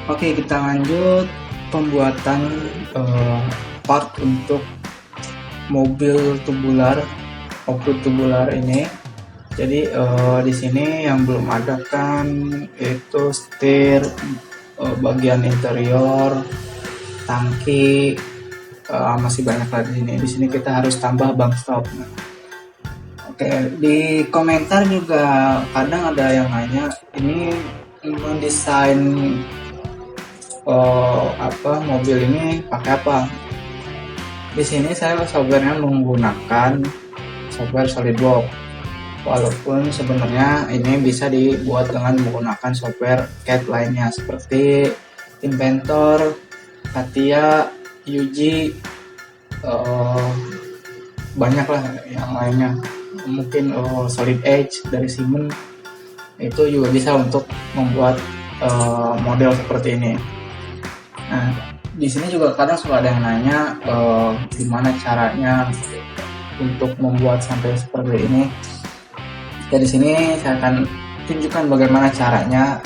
Oke, kita lanjut pembuatan part untuk mobil tubular, off-road tubular ini. Jadi di sini yang belum ada kan itu setir, bagian interior, tangki, masih banyak lagi di sini. Di sini kita harus tambah bump stop. Oke, di komentar juga kadang ada yang nanya ini mendesain mobil ini pakai apa. Di sini saya softwarenya menggunakan software SolidWorks, walaupun sebenarnya ini bisa dibuat dengan menggunakan software CAD lainnya seperti Inventor, CATIA, UG, banyak lah yang lainnya, mungkin Solid Edge dari Siemens itu juga bisa untuk membuat model seperti ini. Nah, di sini juga kadang suka ada yang nanya gimana caranya untuk membuat sampai seperti ini. Ya, di sini saya akan tunjukkan bagaimana caranya.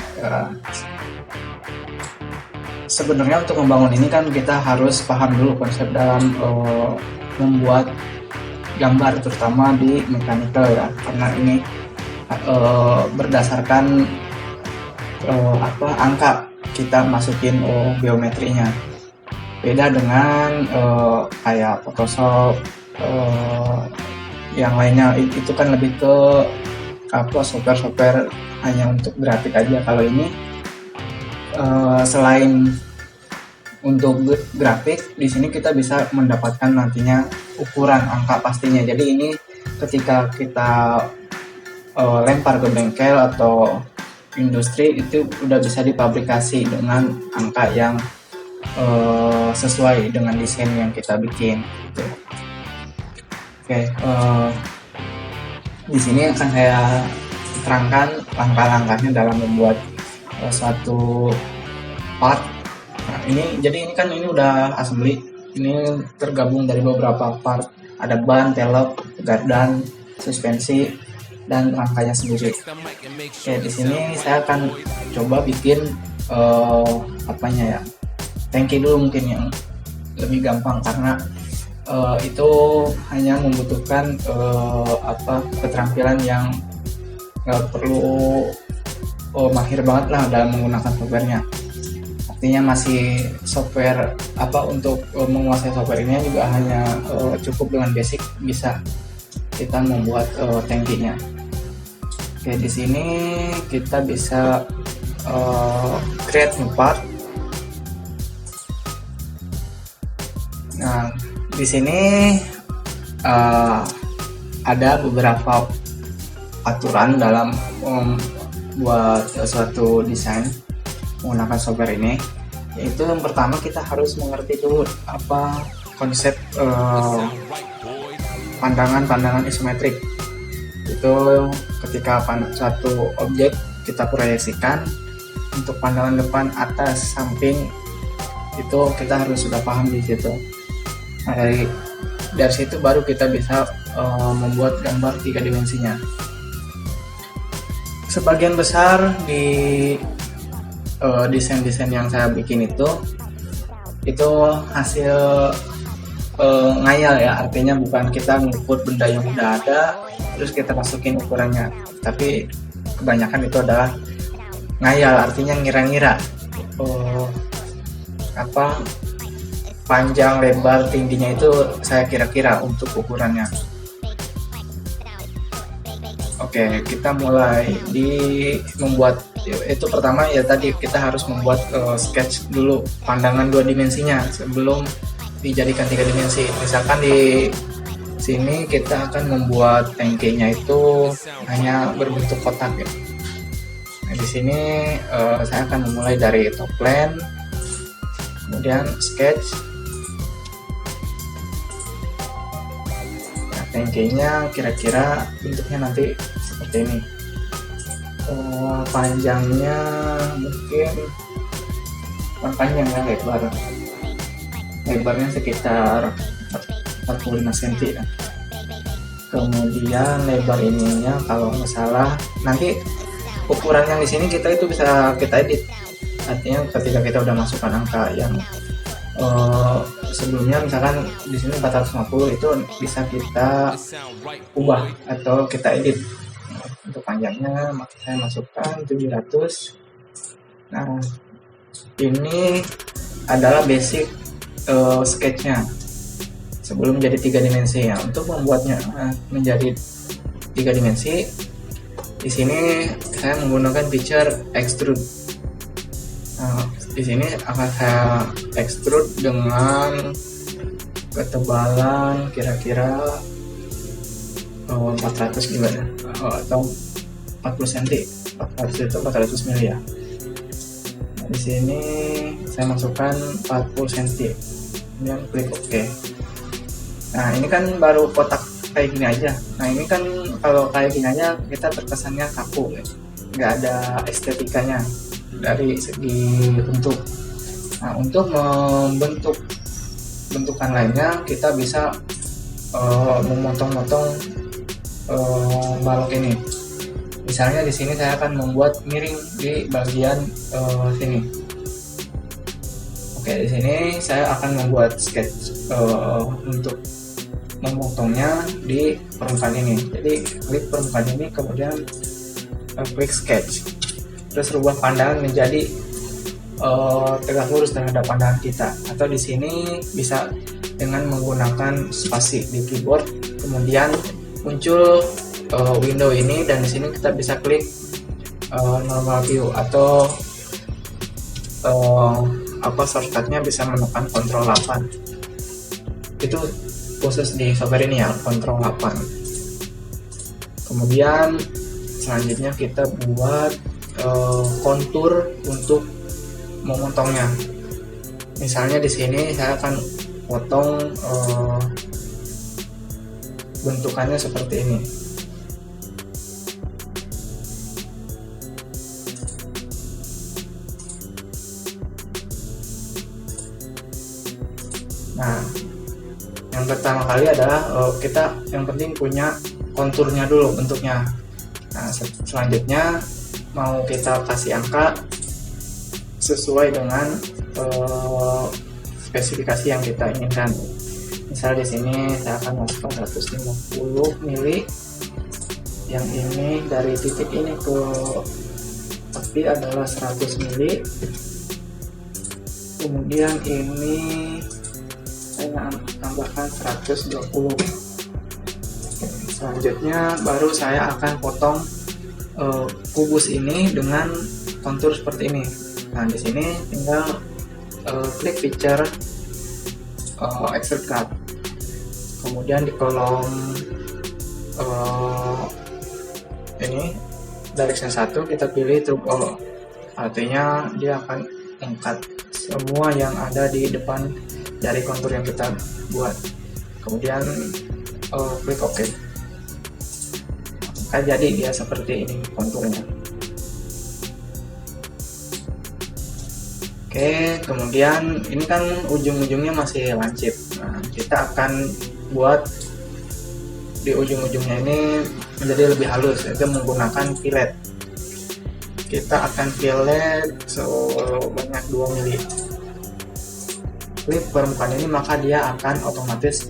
Sebenarnya untuk membangun ini kan kita harus paham dulu konsep dalam membuat gambar, terutama di mechanical ya, karena ini berdasarkan angka kita masukin geometrinya. Beda dengan kayak Photoshop, yang lainnya itu kan lebih ke software hanya untuk grafik aja. Kalau ini selain untuk grafik, di sini kita bisa mendapatkan nantinya ukuran angka pastinya. Jadi ini ketika kita lempar ke bengkel atau industri itu udah bisa dipabrikasi dengan angka yang sesuai dengan desain yang kita bikin gitu. Oke, di sini akan saya terangkan langkah-langkahnya dalam membuat suatu part. Nah, ini kan ini udah assembly, ini tergabung dari beberapa part, ada ban, pelek, gardan, suspensi, dan rangkanya sendiri. Oke, di sini saya akan coba bikin tangki dulu mungkin yang lebih gampang, karena itu hanya membutuhkan keterampilan yang nggak perlu mahir banget lah dalam menggunakan softwarenya. Artinya masih software untuk menguasai software ini juga hanya cukup dengan basic bisa kita membuat tangkinya. Oke, di sini kita bisa create new part. Nah, di sini ada beberapa aturan dalam membuat suatu desain menggunakan software ini. Yaitu yang pertama, kita harus mengerti dulu apa konsep pandangan isometrik. Itu ketika suatu objek kita proyeksikan, untuk pandangan depan, atas, samping, itu kita harus sudah paham di situ. Nah, dari situ baru kita bisa membuat gambar 3 dimensinya. Sebagian besar di desain-desain yang saya bikin itu hasil ngayal ya, artinya bukan kita ngukur benda yang udah ada terus kita masukin ukurannya, tapi kebanyakan itu adalah ngayal, artinya ngira-ngira panjang, lebar, tingginya itu saya kira-kira untuk ukurannya. Oke, kita mulai membuat itu. Pertama ya tadi kita harus membuat sketch dulu pandangan 2 dimensinya sebelum dijadikan 3 dimensi. Misalkan di sini kita akan membuat tangkinya itu hanya berbentuk kotak ya. Nah, di sini saya akan memulai dari top plan, kemudian sketch. Nah, tangkinya kira-kira bentuknya nanti seperti ini. Panjangnya mungkin panjang ya, lebarnya sekitar 45 cm ya. Kemudian lebar ininya kalau nggak salah, nanti ukuran yang di sini kita itu bisa kita edit. artinya ketika kita udah masukkan angka yang sebelumnya, misalkan di sini 450, itu bisa kita ubah atau kita edit. Untuk panjangnya saya masukkan 700. Nah, ini adalah basic sketchnya sebelum menjadi 3 dimensi ya. Untuk membuatnya menjadi 3 dimensi, di sini saya menggunakan feature extrude. Nah, di sini akan saya extrude dengan ketebalan kira-kira 400 gimana, atau 40 cm. 400 itu 400 mili ya. Nah, di sini saya masukkan 40 cm, kemudian klik OK. Nah, ini kan baru kotak kayak gini aja. Nah, ini kan kalau kayak gini aja kita terkesannya kaku, nggak ada estetikanya dari segi bentuk. Nah, untuk membentuk bentukan lainnya, kita bisa memotong-motong balok ini. Misalnya di sini saya akan membuat miring di bagian sini. Oke, di sini saya akan membuat sketch untuk memotongnya di permukaan ini. Jadi klik permukaan ini, kemudian klik sketch, terus rubah pandangan menjadi tegak lurus terhadap pandangan kita. Atau di sini bisa dengan menggunakan spasi di keyboard, kemudian muncul window ini, dan di sini kita bisa klik normal view, atau shortcutnya bisa menekan Ctrl 8. Itu khusus di software ini ya, Ctrl 8. Kemudian selanjutnya kita buat kontur untuk memotongnya. Misalnya di sini saya akan potong bentukannya seperti ini. Nah, yang pertama kali adalah kita yang penting punya konturnya dulu, bentuknya. Nah, selanjutnya mau kita kasih angka sesuai dengan spesifikasi yang kita inginkan. Misal di sini saya akan masukkan 150 mili. Yang ini dari titik ini ke tepi adalah 100 mili. Kemudian ini saya tambahkan 120. Selanjutnya baru saya akan potong kubus ini dengan kontur seperti ini. Nah, di sini tinggal klik feature extrude cut. Kemudian di kolom ini direction 1 kita pilih true all. Artinya dia akan mengangkat semua yang ada di depan dari kontur yang kita buat. Kemudian klik OK. Maka jadi dia seperti ini konturnya. Oke, kemudian ini kan ujung-ujungnya masih lancip. Nah, kita akan buat di ujung-ujungnya ini menjadi lebih halus, yaitu menggunakan fillet. Kita akan fillet sebanyak 2 mili. Klik permukaan ini, maka dia akan otomatis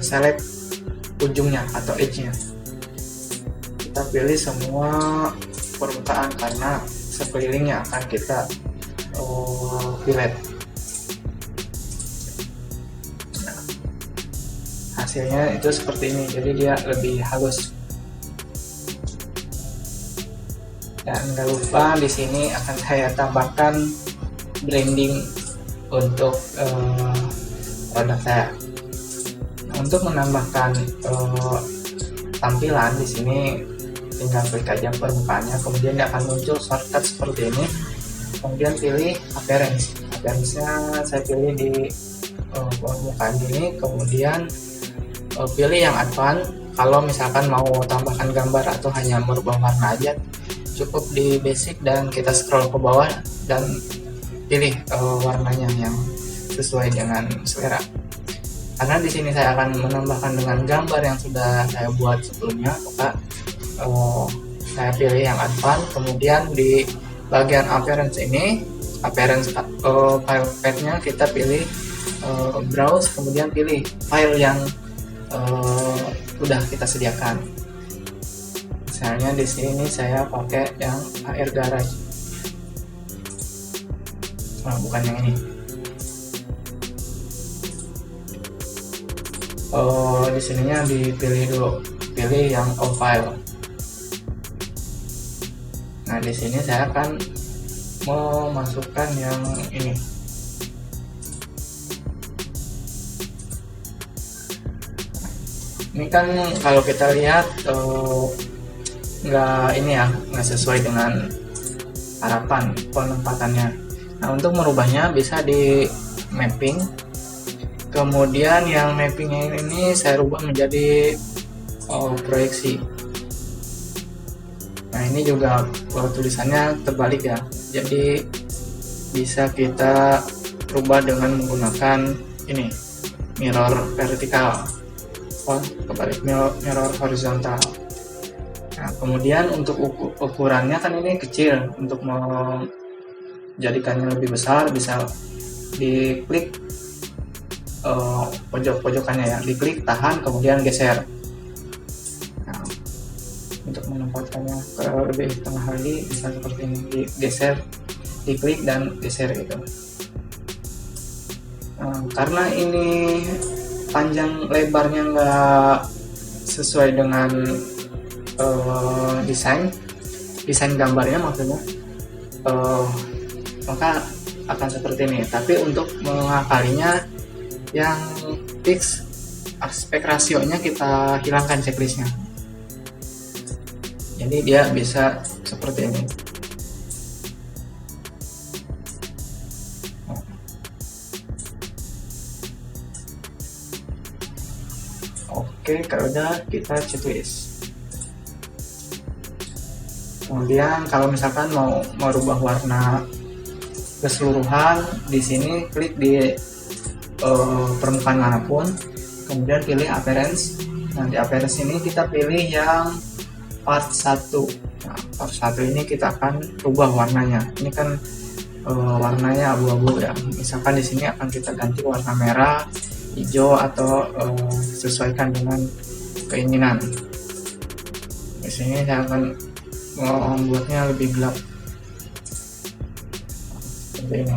select ujungnya atau edge-nya. Kita pilih semua permukaan karena sekelilingnya akan kita fillet. Nah, hasilnya itu seperti ini, jadi dia lebih halus. Dan nggak lupa di sini akan saya tambahkan branding untuk produk saya. Nah, untuk menambahkan tampilan di sini tinggal klik aja permukaannya, kemudian dia akan muncul shortcut seperti ini. Kemudian pilih appearance. Appearance-nya saya pilih di permukaan ini, kemudian pilih yang advance. Kalau misalkan mau tambahkan gambar atau hanya merubah warna aja, cukup di basic dan kita scroll ke bawah dan pilih warnanya yang sesuai dengan selera. Karena di sini saya akan menambahkan dengan gambar yang sudah saya buat sebelumnya, maka saya pilih yang advance, kemudian di bagian appearance ini, appearance file path-nya kita pilih browse, kemudian pilih file yang udah kita sediakan. Misalnya di sini saya pakai yang AR Garage. Nah, bukan yang ini. Di sininya dipilih dulu, pilih yang all file. Nah, di sini saya akan memasukkan yang ini. Ini kan kalau kita lihat nggak sesuai dengan harapan penempatannya. Nah, untuk merubahnya bisa di mapping, kemudian yang mappingnya ini saya rubah menjadi proyeksi. Nah, ini juga tulisannya terbalik ya, jadi bisa kita rubah dengan menggunakan ini, mirror vertikal, kebalik mirror horizontal. Nah, kemudian untuk ukurannya kan ini kecil, untuk menjadikannya lebih besar bisa diklik pojok-pojokannya ya, diklik, tahan, kemudian geser. Nah, untuk menempatkannya ke lebih tengah lagi bisa seperti ini, digeser, diklik dan geser gitu. Nah, karena ini panjang lebarnya nggak sesuai dengan desain gambarnya maksudnya, maka akan seperti ini. Tapi untuk mengakalinya yang fix aspek rasionya kita hilangkan checklistnya, jadi dia bisa seperti ini. Oke, kalau udah kita checklist. Kemudian kalau misalkan mau merubah warna keseluruhan, di sini klik di permukaan manapun, kemudian pilih appearance. Nah, di appearance ini kita pilih yang part 1. Nah, part 1 ini kita akan rubah warnanya. Ini kan warnanya abu-abu ya. Misalkan di sini akan kita ganti warna merah, hijau, atau sesuaikan dengan keinginan. Di sini saya akan membuatnya lebih gelap seperti ini.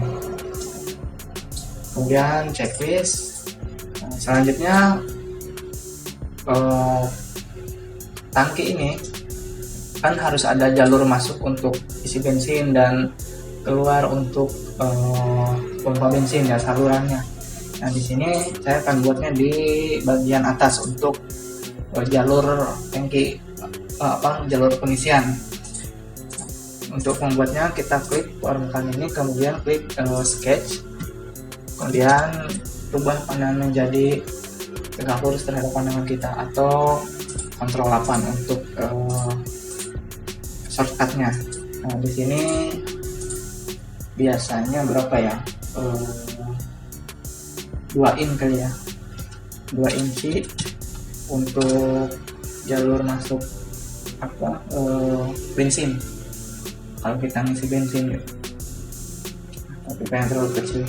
Kemudian checklist. Nah, selanjutnya tangki ini kan harus ada jalur masuk untuk isi bensin dan keluar untuk pompa bensin ya, salurannya. Nah, di sini saya akan buatnya di bagian atas untuk jalur tangki, jalur pengisian. Untuk membuatnya kita klik permukaan ini, kemudian klik sketch, kemudian rubah pandangan menjadi tegak lurus terhadap pandangan kita, atau Ctrl 8 untuk shortcutnya. Nah, di sini biasanya berapa ya? 2 in kali ya, 2 inci untuk jalur masuk bensin. Kalau kita ngisi bensin gitu, tapi pengen terlalu kecil.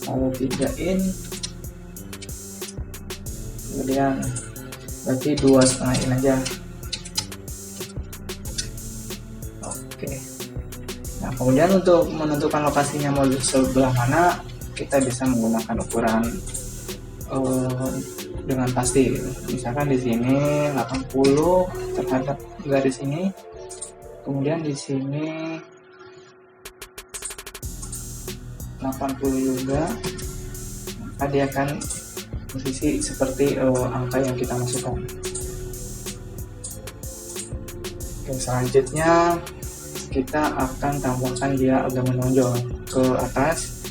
Kalau 3 in, kemudian berarti 2,5 in aja. Oke. Nah, kemudian untuk menentukan lokasinya mau sebelah mana, kita bisa menggunakan ukuran dengan pasti. Misalkan di sini 80 terhadap garis ini, kemudian di sini 80 juga, maka dia akan posisi seperti angka yang kita masukkan. Oke, selanjutnya kita akan tambahkan dia agak menonjol ke atas.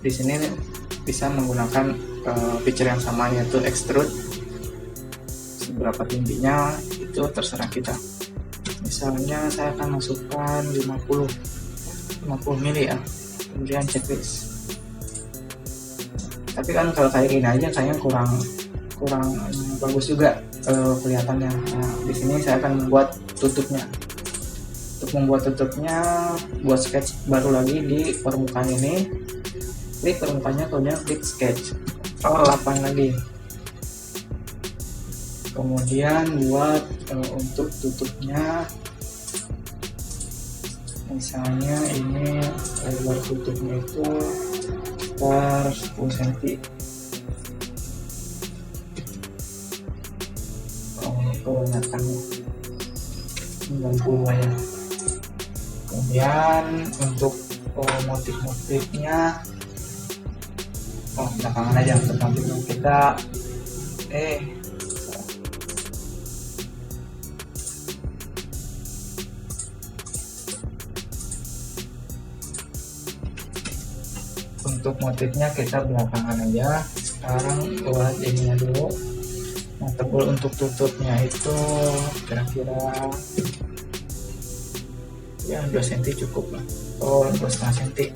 Di sini bisa menggunakan feature yang sama, yaitu extrude. Seberapa tingginya itu terserah kita. Misalnya saya akan masukkan 50 mili ya, kemudian checklist. Tapi kan kalau kayak gini aja kayaknya kurang bagus juga kelihatannya. Nah, di sini saya akan membuat tutupnya. Untuk membuat tutupnya, buat sketch baru lagi di permukaan ini, klik permukaannya, kemudian klik sketch, 8 lagi, kemudian buat untuk tutupnya, misalnya ini lebar tutupnya itu sekitar 10 cm. Kebanyakan 90 ya. Kemudian untuk motif-motifnya, belakangan aja untuk motif kita. Untuk motifnya kita belakangan aja. Sekarang buat ininya dulu. Nah, tebal untuk tutupnya itu kira-kira ya 2 cm cukup lah, 2,5 cm.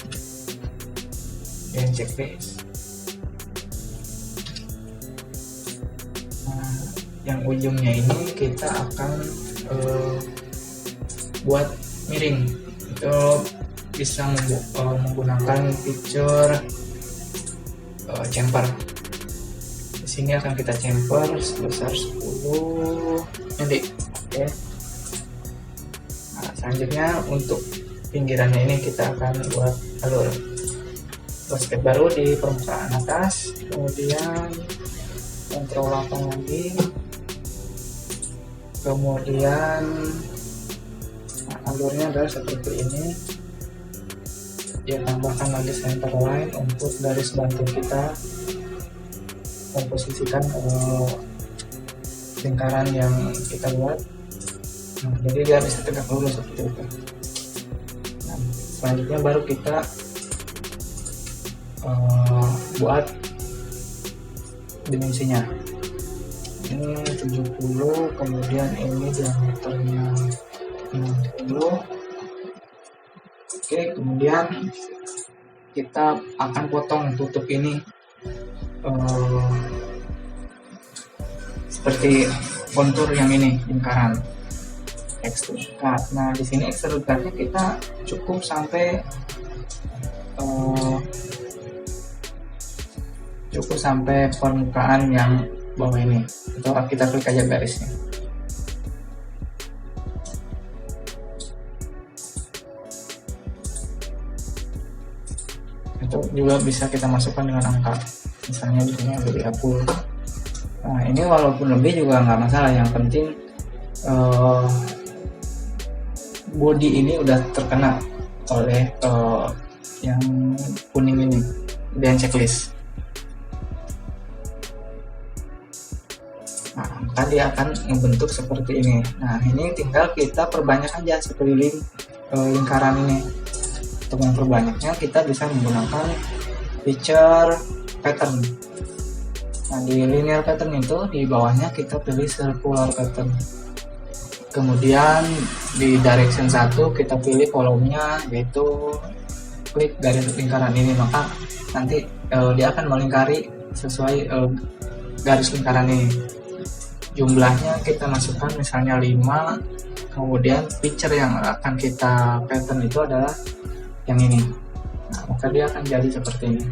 Dan checklist. Nah, yang ujungnya ini kita akan buat miring. Itu bisa menggunakan fitur chamfer. Di sini akan kita chamfer sebesar 10 cm. Oke. Nah, selanjutnya untuk pinggirannya ini kita akan buat alur. Basket baru di permukaan atas, kemudian kontrol 8 lagi, kemudian alurnya adalah seperti ini. Ya, tambahkan lagi center line untuk garis bantu kita komposisikan lingkaran yang kita buat. Nah, jadi dia bisa tegak lurus seperti itu. Nah, selanjutnya baru kita buat dimensinya. Ini 70, kemudian ini diameternya 60. Oke, kemudian kita akan potong tutup ini seperti kontur yang ini, lingkaran extrude cut. Nah, di sini extrude cutnya kita cukup sampai permukaan yang bawah ini. Itu kita klik aja garisnya. Itu juga bisa kita masukkan dengan angka, misalnya di sini lebih 30. Nah, ini walaupun lebih juga nggak masalah, yang penting body ini udah terkena oleh yang kuning ini, dan checklist. Nah, maka dia akan membentuk seperti ini. Nah, ini tinggal kita perbanyak aja sekeliling lingkaran ini. Untuk memperbanyaknya kita bisa menggunakan feature pattern. Nah, di linear pattern itu di bawahnya kita pilih circular pattern. Kemudian di direction 1 kita pilih kolomnya, yaitu klik garis lingkaran ini, maka nanti dia akan melingkari sesuai garis lingkaran ini. Jumlahnya kita masukkan misalnya 5, kemudian feature yang akan kita pattern itu adalah yang ini. Nah, maka dia akan jadi seperti ini.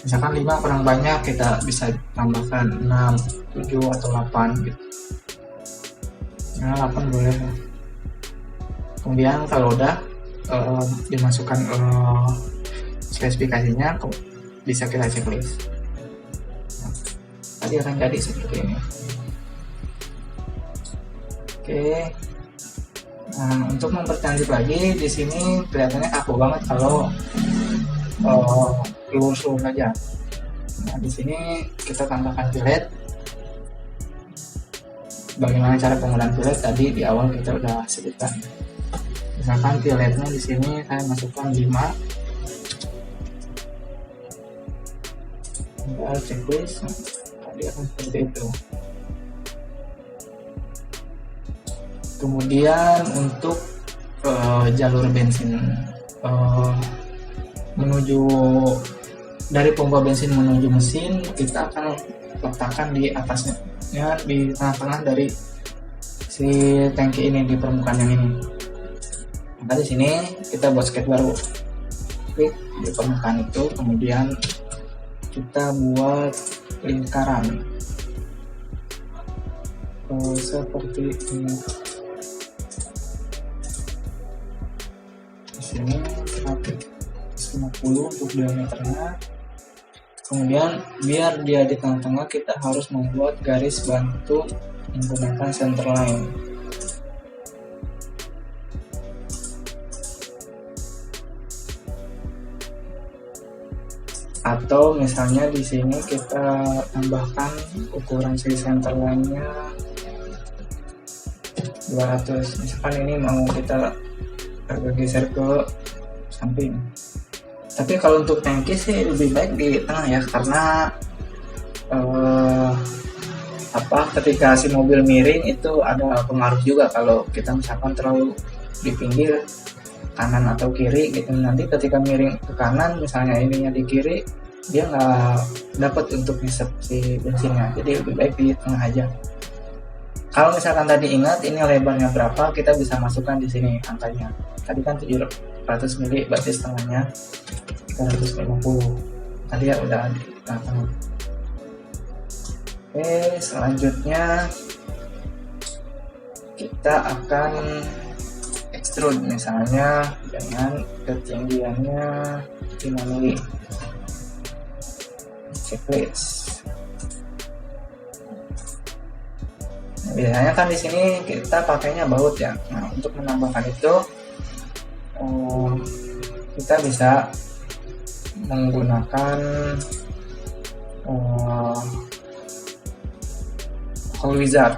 Misalkan 5 kurang banyak, kita bisa tambahkan 6, 7 atau 8 gitu. Nah, 8 boleh. Kemudian kalau udah dimasukkan spesifikasinya, bisa kita checklist. Nah, tadi akan jadi seperti ini. Oke. Nah, untuk mempercantik lagi, di sini kelihatannya kaku banget kalau lurus-lurus aja. Nah, di sini kita tambahkan fillet. Bagaimana cara penggunaan fillet tadi di awal kita udah sebutkan. Misalkan filletnya di sini saya masukkan 5. Tinggal checklist. Tadi akan seperti itu. Kemudian untuk jalur bensin menuju dari pompa bensin menuju mesin, kita akan letakkan di atasnya, ya, di tengah-tengah dari si tangki ini, di permukaan yang ini. Maka di sini kita buat sketch baru, klik di permukaan itu, kemudian kita buat lingkaran seperti ini. Di sini 150 untuk diameternya. Kemudian biar dia di tengah-tengah, kita harus membuat garis bantu menggunakan center line. Atau misalnya di sini kita tambahkan ukuran si center line-nya 200. Misalkan ini mau kita agak geser ke samping. Tapi kalau untuk tangki sih lebih baik di tengah ya, karena ketika si mobil miring itu ada pengaruh juga. Kalau kita misalkan terlalu di pinggir kanan atau kiri gitu, nanti ketika miring ke kanan misalnya ininya di kiri, dia nggak dapat untuk ngisep si bensinnya. Jadi lebih baik di tengah aja. Kalau misalkan tadi ingat ini lebarnya berapa, kita bisa masukkan di sini angkanya. Tadi kan 700 mili, berarti setengahnya 350. Tadi ya udah di tengah-tengah. Oke, selanjutnya kita akan extrude misalnya dengan ketinggiannya 5 mili. Checklist. Biasanya kan di sini kita pakainya baut ya. Nah, untuk menambahkan itu kita bisa menggunakan hole wizard,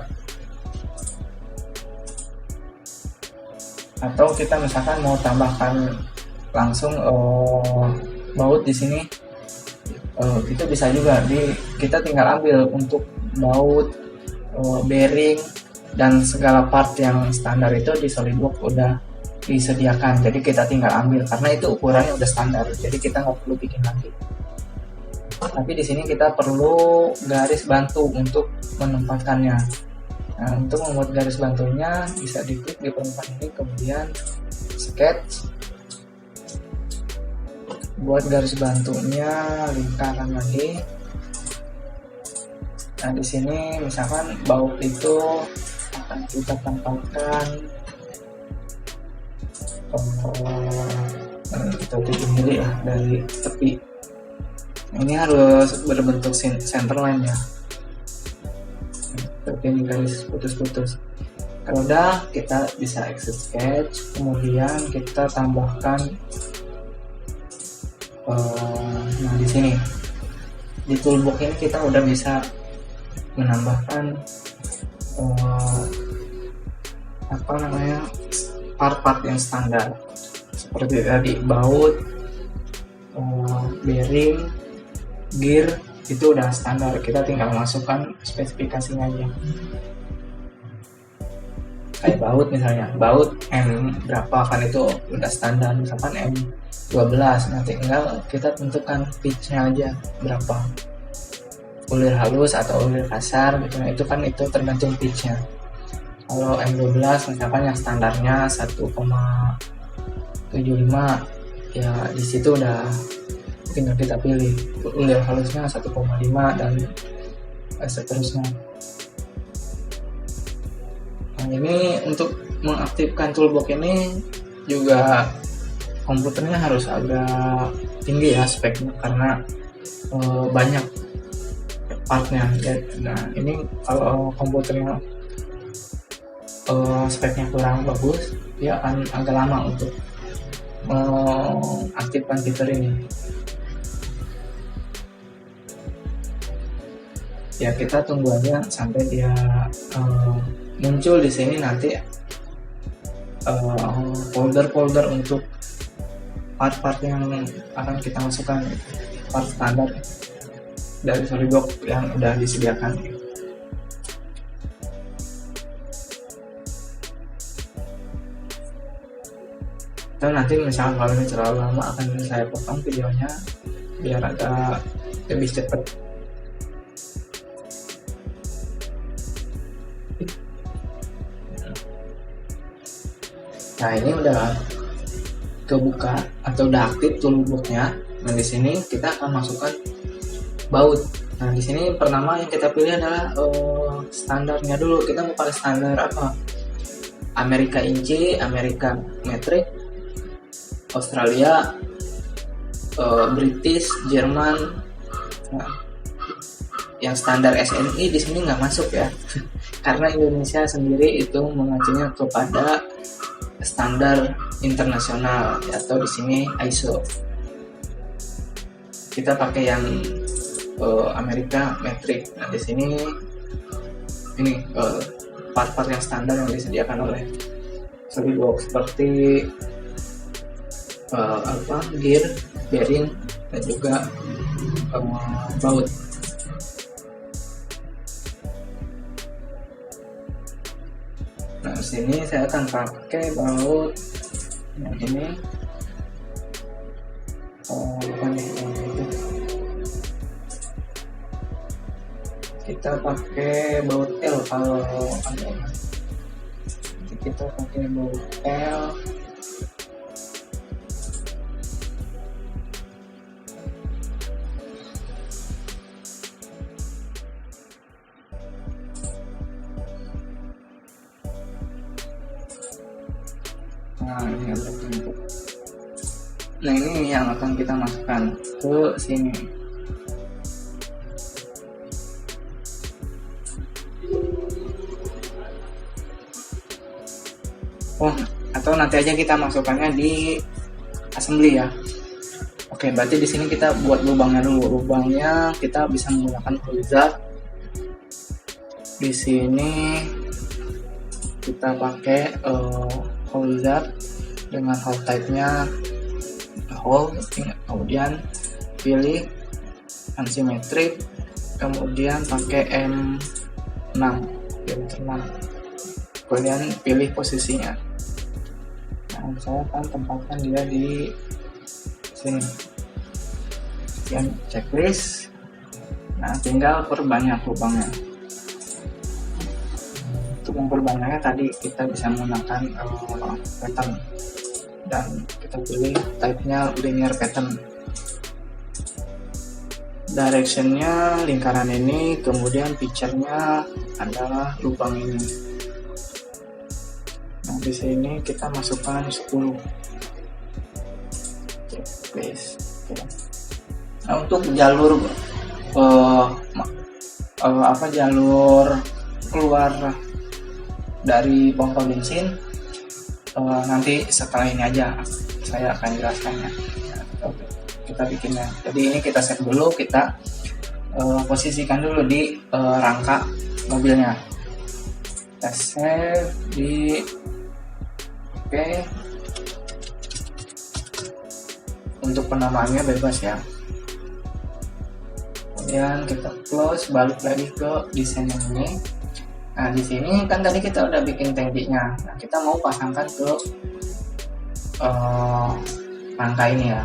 atau kita misalkan mau tambahkan langsung baut di sini, itu bisa juga. Kita tinggal ambil untuk baut, bearing dan segala part yang standar itu di SolidWorks udah disediakan, jadi kita tinggal ambil karena itu ukurannya udah standar, jadi kita nggak perlu bikin lagi. Tapi di sini kita perlu garis bantu untuk menempatkannya. Nah, untuk membuat garis bantunya bisa diklik di permukaan ini, kemudian sketch, buat garis bantunya lingkaran lagi. Nah, di sini misalkan baut itu akan kita tempatkan 7 mili ya dari tepi. Ini harus berbentuk center line ya. Tapi ini garis putus-putus. Kalau udah, kita bisa exit sketch, kemudian kita tambahkan. Nah, di sini di toolbox ini kita udah bisa menambahkan part-part yang standar seperti tadi baut, bearing, gear, itu udah standar, kita tinggal masukkan spesifikasinya aja. Kayak baut misalnya, baut M berapa kan itu udah standar, misalkan M12, nanti tinggal kita tentukan pitchnya aja berapa, ulir halus atau ulir kasar gitu. Nah, itu tergantung pitchnya. Kalau M12 misalkan yang standarnya 1,75, ya di situ udah tinggal kita pilih ulir halusnya 1,5 dan seterusnya. Nah, ini untuk mengaktifkan toolbox ini juga komputernya harus agak tinggi ya speknya, karena banyak partnya. Nah, ini kalau komputernya speknya kurang bagus, dia akan agak lama untuk mengaktifkan fitur ini. Ya, kita tunggu aja sampai dia muncul di sini nanti folder-folder untuk part-part yang akan kita masukkan, part standar dari SolidWorks yang udah disediakan. Atau nanti misalnya kalau ini terlalu lama akan saya potong videonya biar agak lebih cepat. Nah, ini udah kebuka atau udah aktif toolboxnya. Nah di sini kita akan masukkan baut. Nah di sini pertama yang kita pilih adalah standarnya dulu. Kita mau pakai standar apa? Amerika inci, Amerika metrik, Australia, British, Jerman. Nah, yang standar SNI di sini nggak masuk ya, karena Indonesia sendiri itu mengacunya kepada standar internasional atau di sini ISO. Kita pakai yang Amerika metrik. Nah di sini ini part-part yang standar yang disediakan oleh SolidWorks seperti gear, bearing, dan juga baut. Nah sini saya akan pakai baut yang ini. Bukan yang itu. Kita pakai baut L kalau ada. Jadi kita pakai baut L. Nah ini ada bentuk. Nah ini yang akan kita masukkan ke sini. Atau nanti aja kita masukkannya di assembly ya. Oke, berarti di sini kita buat lubangnya dulu. Lubangnya kita bisa menggunakan hole. Di sini kita pakai hole dengan hole type-nya hole, kemudian pilih ansimetrik, kemudian pakai M6 diameter 6, kemudian pilih posisinya. Nah saya akan tempatkan dia di sini. Sekian checklist. Nah tinggal perbanyak lubangnya. Untuk memperbanyaknya tadi kita bisa menggunakan pattern, dan kita pilih type-nya linear pattern. Direction-nya lingkaran ini, kemudian picture-nya adalah lubang ini. Nah di sini kita masukkan 10. Please. Okay. Nah untuk jalur jalur keluar dari pompa bensin, nanti setelah ini aja saya akan jelaskannya. Kita bikinnya. Jadi ini kita set dulu, kita posisikan dulu di rangka mobilnya. Kita save di oke. Untuk penamaannya bebas ya. Kemudian kita close, balik lagi ke desain yang ini. Nah di sini kan tadi kita udah bikin tangkinya. Nah kita mau pasangkan ke rangka ini ya.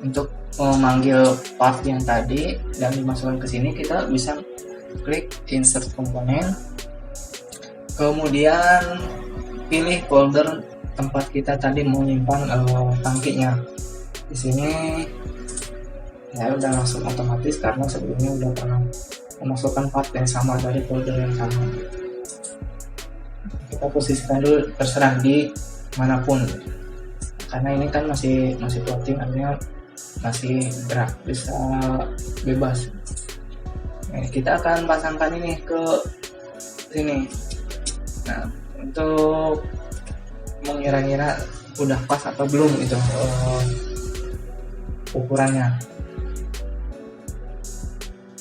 Untuk memanggil part yang tadi dan dimasukkan ke sini, kita bisa klik insert komponen, kemudian pilih folder tempat kita tadi menyimpan tangkinya. Di sini ya udah langsung otomatis karena sebelumnya udah pernah memasukkan part yang sama dari folder yang sama. Kita posisikan dulu, terserah di manapun, karena ini kan masih plotting, artinya masih gerak, bisa bebas. Nah, kita akan pasangkan ini ke sini. Nah untuk mengira-ngira udah pas atau belum itu ukurannya.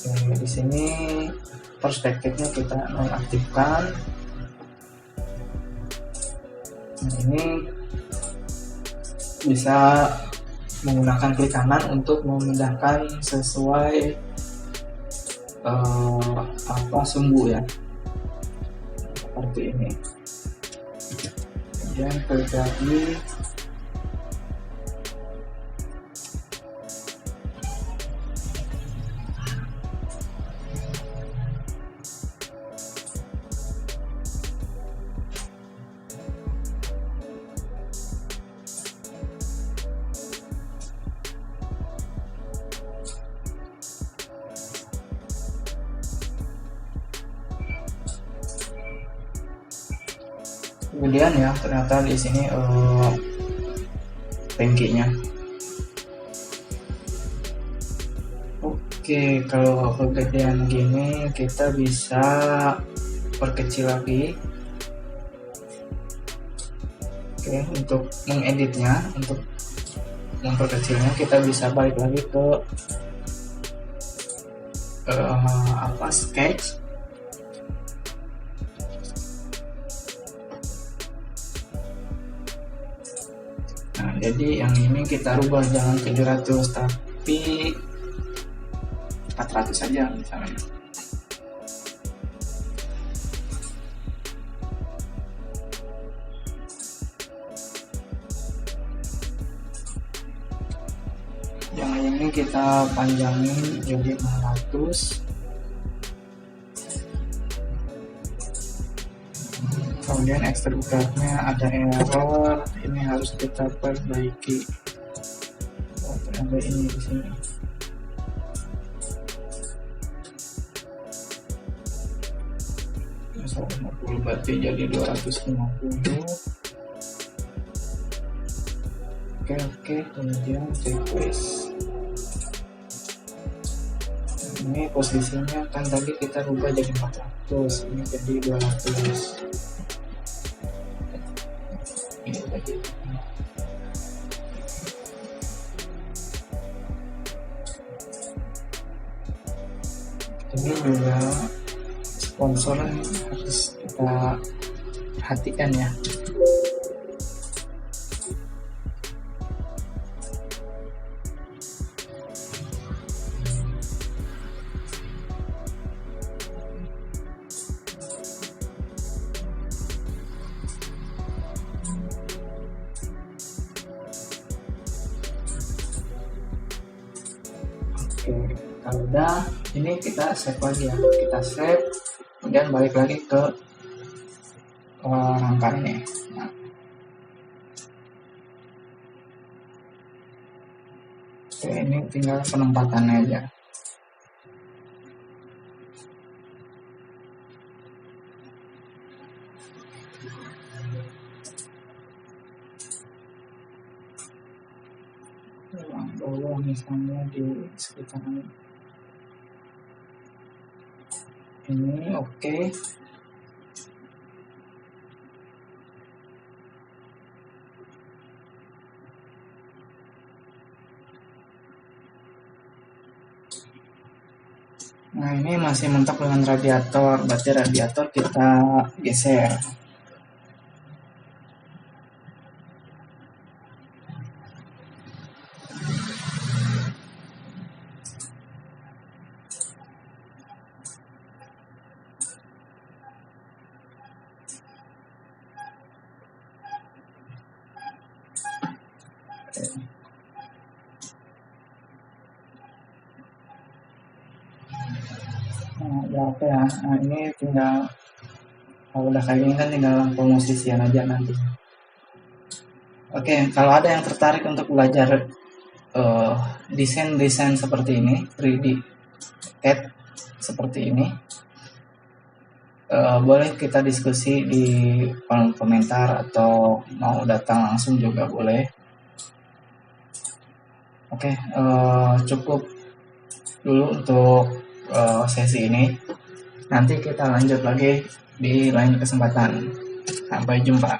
Oke, di sini perspektifnya kita nonaktifkan. Nah, ini bisa menggunakan klik kanan untuk memindahkan sesuai sumbu ya, seperti ini. Kemudian klik lagi. kemudian ya ternyata di sini ringkihnya. Oke, kalau kegedean gini kita bisa perkecil lagi. Oke, untuk mengeditnya, untuk memperkecilnya kita bisa balik lagi ke sketch. Nah, jadi yang ini kita rubah jangan 700 tapi 400 saja misalnya. Yang ini kita panjangin jadi 600. Kemudian extrude guardnya ada error, ini harus kita perbaiki. Ada ini di sini. Misal 50 berarti jadi 250. Oke, kemudian request. Ini posisinya kan tadi kita rubah jadi 400, ini jadi 200. Ini tadi. Ini juga sponsor harus kita perhatikan ya. Oke, kalau udah ini kita save lagi ya, kita save kemudian balik lagi ke rangka ini. Nah, oke, ini tinggal penempatannya aja. Bawah misalnya di sekitaran ini. Oke. Nah, ini masih mentok dengan radiator, berarti radiator kita geser. Nah, ya oke ya. Nah, ini tinggal kalau udah kayak gini kan tinggal pemosisian aja nanti. Oke, kalau ada yang tertarik untuk belajar desain seperti ini, 3D CAD seperti ini, boleh kita diskusi di kolom komentar atau mau datang langsung juga boleh. Oke, cukup dulu untuk sesi ini. Nanti kita lanjut lagi di lain kesempatan. Sampai jumpa.